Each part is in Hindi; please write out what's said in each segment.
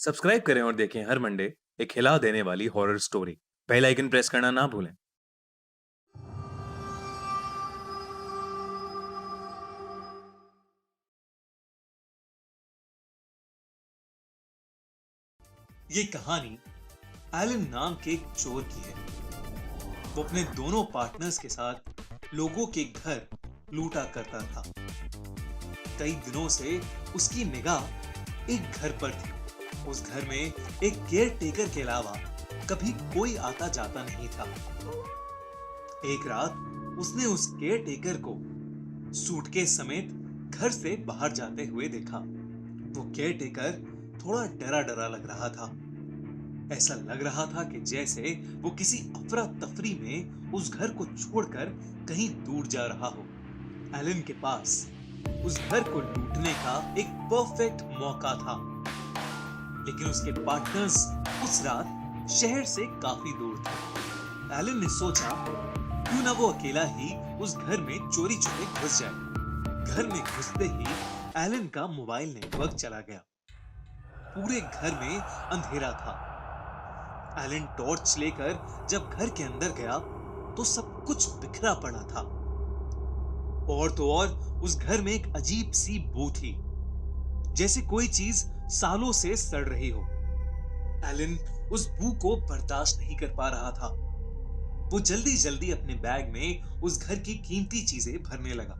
सब्सक्राइब करें और देखें हर मंडे एक हिला देने वाली horror story. Bell icon press करना ना भूलें। ये कहानी एलन नाम के एक चोर की है। वो अपने दोनों पार्टनर्स के साथ लोगों के घर लूटा करता था। कई दिनों से उसकी निगाह एक घर पर थी। उस घर में एक केयर टेकर के अलावा कभी कोई आता जाता नहीं था। एक रात उसने उस केयर टेकर को सूटकेस समेत घर से बाहर जाते हुए देखा। वो केयर टेकर थोड़ा डरा डरा लग रहा था। ऐसा लग रहा था कि जैसे वो किसी अफरा तफरी में उस घर को छोड़कर कहीं दूर जा रहा हो। एलन के पास उस घर को लूटने का एक परफेक्ट मौका था, लेकिन उसके पार्टनर्स उस रात शहर से काफी दूर थे। एलन ने सोचा क्यों ना वो अकेला ही उस घर में चोरी छुपे घुस जाए। घर में घुसते ही एलन का मोबाइल नेटवर्क चला गया। पूरे घर में अंधेरा था। एलन टॉर्च लेकर जब घर के अंदर गया तो सब कुछ बिखरा पड़ा था। और तो और उस घर में एक अजीब सी बू थी, जैसे कोई चीज सालों से सड़ रही हो। एलन उस बू को बर्दाश्त नहीं कर पा रहा था। वो जल्दी जल्दी अपने बैग में उस घर की कीमती चीजें भरने लगा।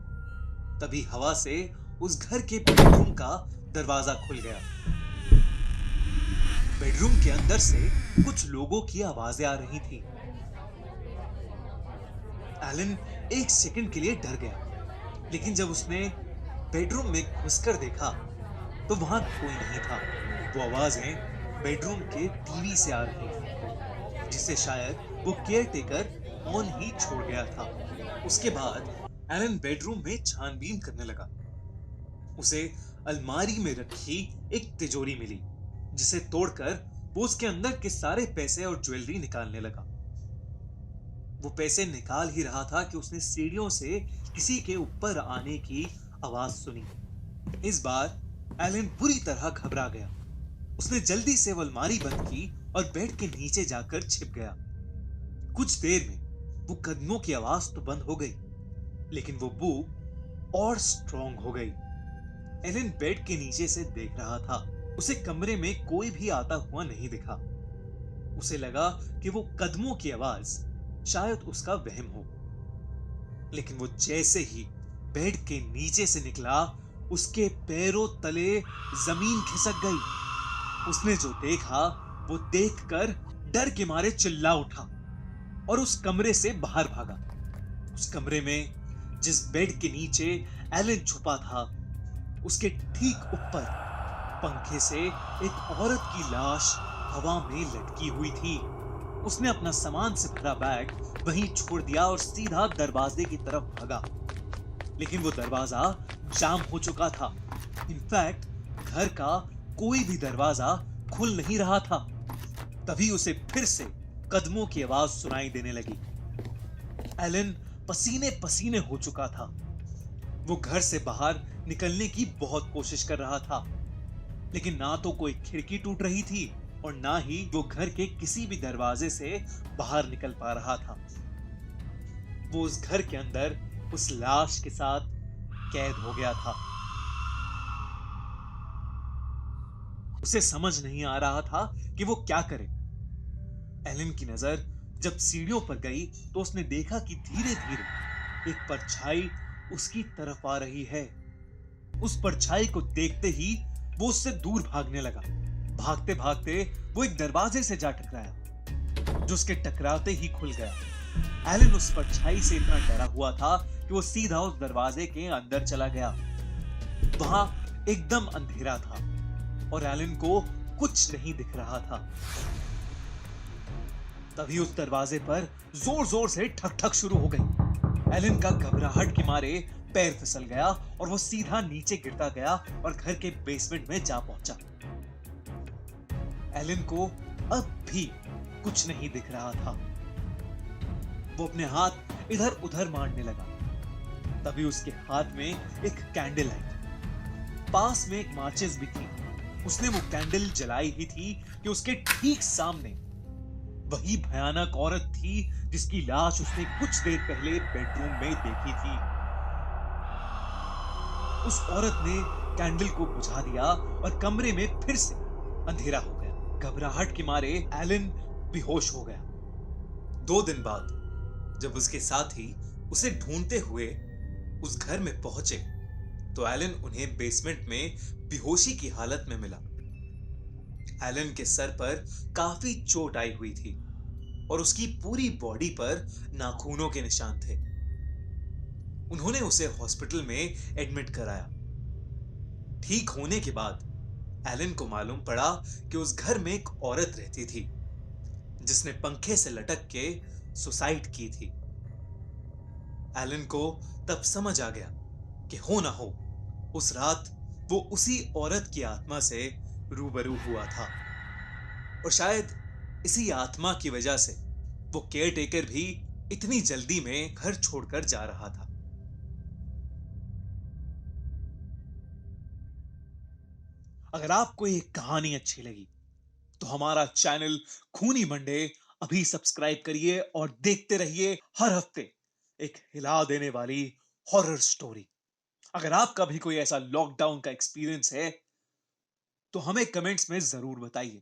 तभी हवा से उस घर के बेडरूम का दरवाजा खुल गया। बेडरूम के अंदर से कुछ लोगों की आवाजें आ रही थी। एलन एक सेकंड के लिए डर गया, लेकिन जब उसने बेडरूम में घुसकर देखा तो वहां कोई नहीं था। वो आवाजें बेडरूम के टीवी से आ रही थी, जिसे शायद वो केयर टेकर ऑन ही छोड़ गया था। उसके बाद एलन बेडरूम में छानबीन करने लगा। उसे अलमारी में रखी एक तिजोरी मिली, जिसे तोड़कर वो उसके अंदर के सारे पैसे और ज्वेलरी निकालने लगा। वो पैसे निकाल ही रहा था कि उसने सीढ़ियों से किसी के ऊपर आने की आवाज सुनी। इस बार एलन बुरी तरह घबरा गया। उसने जल्दी से वो अलमारी बंद की और बेड के नीचे जाकर छिप गया। कुछ देर में वो कदमों की आवाज तो बंद हो गई, लेकिन वो बू और स्ट्रॉन्ग हो गई। एलन बेड के नीचे से देख रहा था। उसे कमरे में कोई भी आता हुआ नहीं दिखा। उसे लगा कि वो कदमों की आवाज शायद उसका वहम हो, लेकिन वो जैसे ही बेड के नीचे से निकला, उसके पैरों तले जमीन खिसक गई। उसने जो देखा वो देखकर डर के मारे चिल्ला उठा और उस कमरे से बाहर भागा। उस कमरे में जिस बेड के नीचे एलन छुपा था, उसके ठीक ऊपर पंखे से एक औरत की लाश हवा में लटकी हुई थी। उसने अपना सामान से भरा बैग वहीं छोड़ दिया और सीधा दरवाजे की तरफ भागा, लेकिन वो दरवाजा जाम हो चुका था। इनफैक्ट घर का कोई भी दरवाजा खुल नहीं रहा था। तभी उसे फिर से कदमों की आवाज सुनाई देने लगी। एलन पसीने पसीने हो चुका था। वो घर से बाहर निकलने की बहुत कोशिश कर रहा था, लेकिन ना तो कोई खिड़की टूट रही थी और ना ही वो घर के किसी भी दरवाजे से बाहर निकल पा रहा था। वो उस घर के अंदर उस लाश के साथ कैद हो गया था। उसे समझ नहीं आ रहा था कि वो क्या करे। एलन की नजर जब सीढ़ियों पर गई तो उसने देखा कि धीरे धीरे एक परछाई उसकी तरफ आ रही है। उस परछाई को देखते ही वो उससे दूर भागने लगा। भागते भागते वो एक दरवाजे से जा टकराया, जो उसके टकराते ही खुल गया। एलन उस परछाई से इतना डरा हुआ था कि वो सीधा उस दरवाजे के अंदर चला गया। वहां एकदम अंधेरा था और एलन को कुछ नहीं दिख रहा था। तभी उस दरवाजे पर जोर जोर से ठक ठक शुरू हो गई। एलन का घबराहट के मारे पैर फिसल गया और वो सीधा नीचे गिरता गया और घर के बेसमेंट में जा पहुंचा। एलन को अब भी कुछ नहीं दिख रहा था। वो अपने हाथ इधर उधर मारने लगा। तभी उसके हाथ में एक कैंडल आई। पास में एक माचिस भी थी। उसने वो कैंडल जलाई ही थी कि उसके ठीक सामने वही भयानक औरत थी जिसकी लाश उसने कुछ देर पहले बेडरूम में देखी थी। उस औरत ने कैंडल को बुझा दिया और कमरे में फिर से अंधेरा हो गया। घबराहट के मारे एलन बेहोश हो गया। 2 दिन बाद जब उसके साथी उसे ढूंढते हुए उस घर में पहुंचे तो एलन उन्हें बेसमेंट में बेहोशी की हालत में मिला। एलन के सर पर काफी चोट आई हुई थी और उसकी पूरी बॉडी पर नाखूनों के निशान थे। उन्होंने उसे हॉस्पिटल में एडमिट कराया। ठीक होने के बाद एलन को मालूम पड़ा कि उस घर में एक औरत रहती थी जिसने पंखे से लटक के सुसाइड की थी। एलन को तब समझ आ गया कि हो ना हो उस रात वो उसी औरत की आत्मा से रूबरू हुआ था और शायद इसी आत्मा की वजह से वो केयरटेकर भी इतनी जल्दी में घर छोड़कर जा रहा था। अगर आपको ये कहानी अच्छी लगी तो हमारा चैनल खूनी मंडे अभी सब्सक्राइब करिए और देखते रहिए हर हफ्ते एक हिला देने वाली हॉरर स्टोरी। अगर आपका भी कोई ऐसा लॉकडाउन का एक्सपीरियंस है तो हमें कमेंट्स में जरूर बताइए।